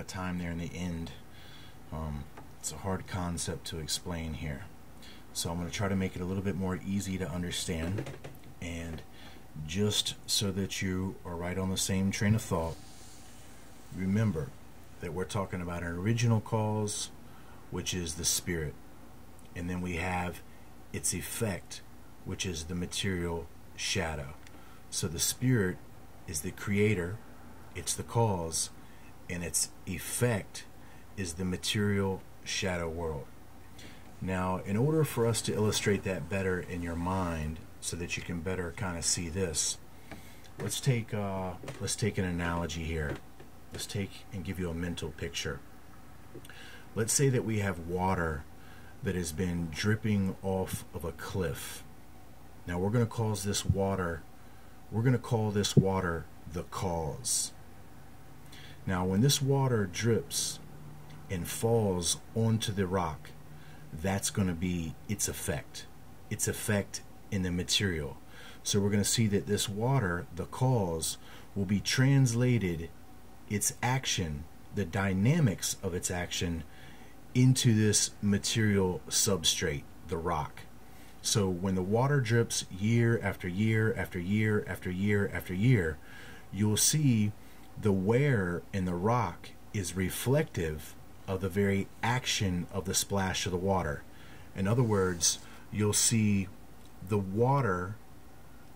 of time there in the end. It's a hard concept to explain here. So I'm going to try to make it a little bit more easy to understand. And just so that you are right on the same train of thought, remember that we're talking about an original cause, which is the spirit. And then we have its effect, which is the material shadow. So the spirit is the creator, it's the cause, and its effect is the material shadow world. Now, in order for us to illustrate that better in your mind so that you can better kind of see this, let's take an analogy here. Let's take and give you a mental picture. Let's say that we have water that has been dripping off of a cliff. Now we're going to call this water the cause. Now when this water drips and falls onto the rock, that's going to be its effect in the material. So we're going to see that this water, the cause, will be translated, its action, the dynamics of its action, into this material substrate, the rock. So when the water drips year after year after year after year after year, you'll see the wear in the rock is reflective of the very action of the splash of the water. In other words, you'll see the water,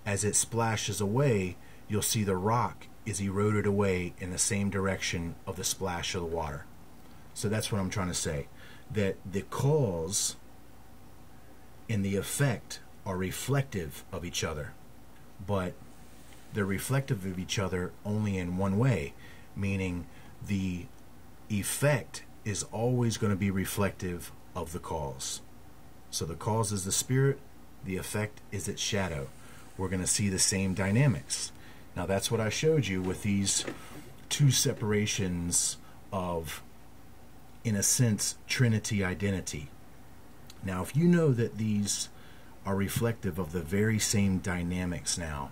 as it splashes away, you'll see the rock is eroded away in the same direction of the splash of the water. So that's what I'm trying to say, that the cause and the effect are reflective of each other, but they're reflective of each other only in one way, meaning the effect is always going to be reflective of the cause. So the cause is the spirit, the effect is its shadow. We're going to see the same dynamics. Now that's what I showed you with these two separations of, in a sense, Trinity identity. Now if you know that these are reflective of the very same dynamics now,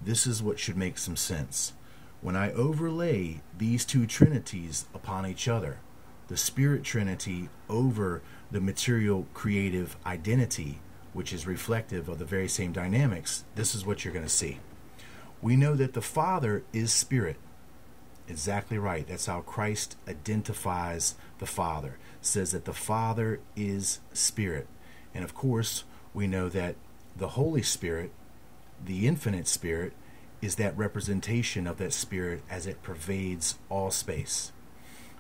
this is what should make some sense. When I overlay these two trinities upon each other, the spirit trinity over the material creative identity, which is reflective of the very same dynamics, this is what you're going to see. We know that the Father is spirit. Exactly right. That's how Christ identifies the Father. Says that the Father is spirit. And of course, we know that the Holy Spirit, the infinite spirit, is that representation of that spirit as it pervades all space.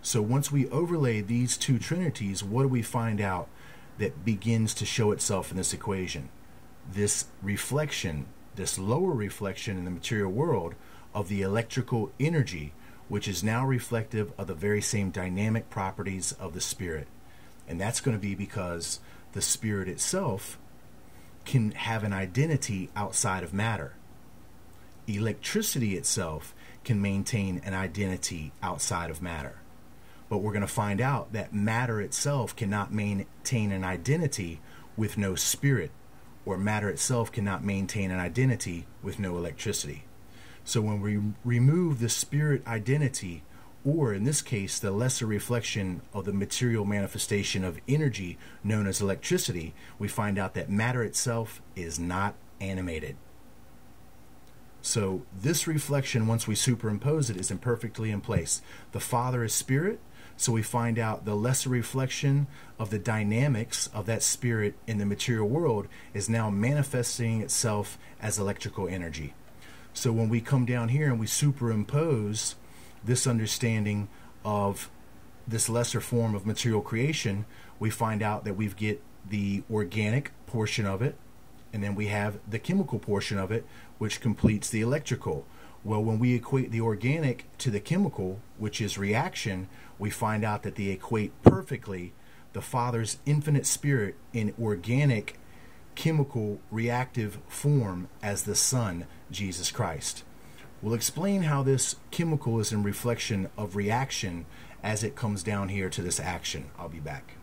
So once we overlay these two trinities, what do we find out that begins to show itself in this equation? This reflection, this lower reflection in the material world of the electrical energy, which is now reflective of the very same dynamic properties of the spirit. And that's going to be because the spirit itself can have an identity outside of matter. Electricity itself can maintain an identity outside of matter. But we're going to find out that matter itself cannot maintain an identity with no spirit, or matter itself cannot maintain an identity with no electricity. So when we remove the spirit identity, or in this case, the lesser reflection of the material manifestation of energy known as electricity, we find out that matter itself is not animated. So this reflection, once we superimpose it, is imperfectly in place. The Father is spirit, so we find out the lesser reflection of the dynamics of that spirit in the material world is now manifesting itself as electrical energy. So when we come down here and we superimpose this understanding of this lesser form of material creation, we find out that we get the organic portion of it, and then we have the chemical portion of it, which completes the electrical. Well, when we equate the organic to the chemical, which is reaction, we find out that they equate perfectly the Father's infinite spirit in organic, chemical, reactive form as the Son, Jesus Christ. We'll explain how this chemical is in reflection of reaction as it comes down here to this action. I'll be back.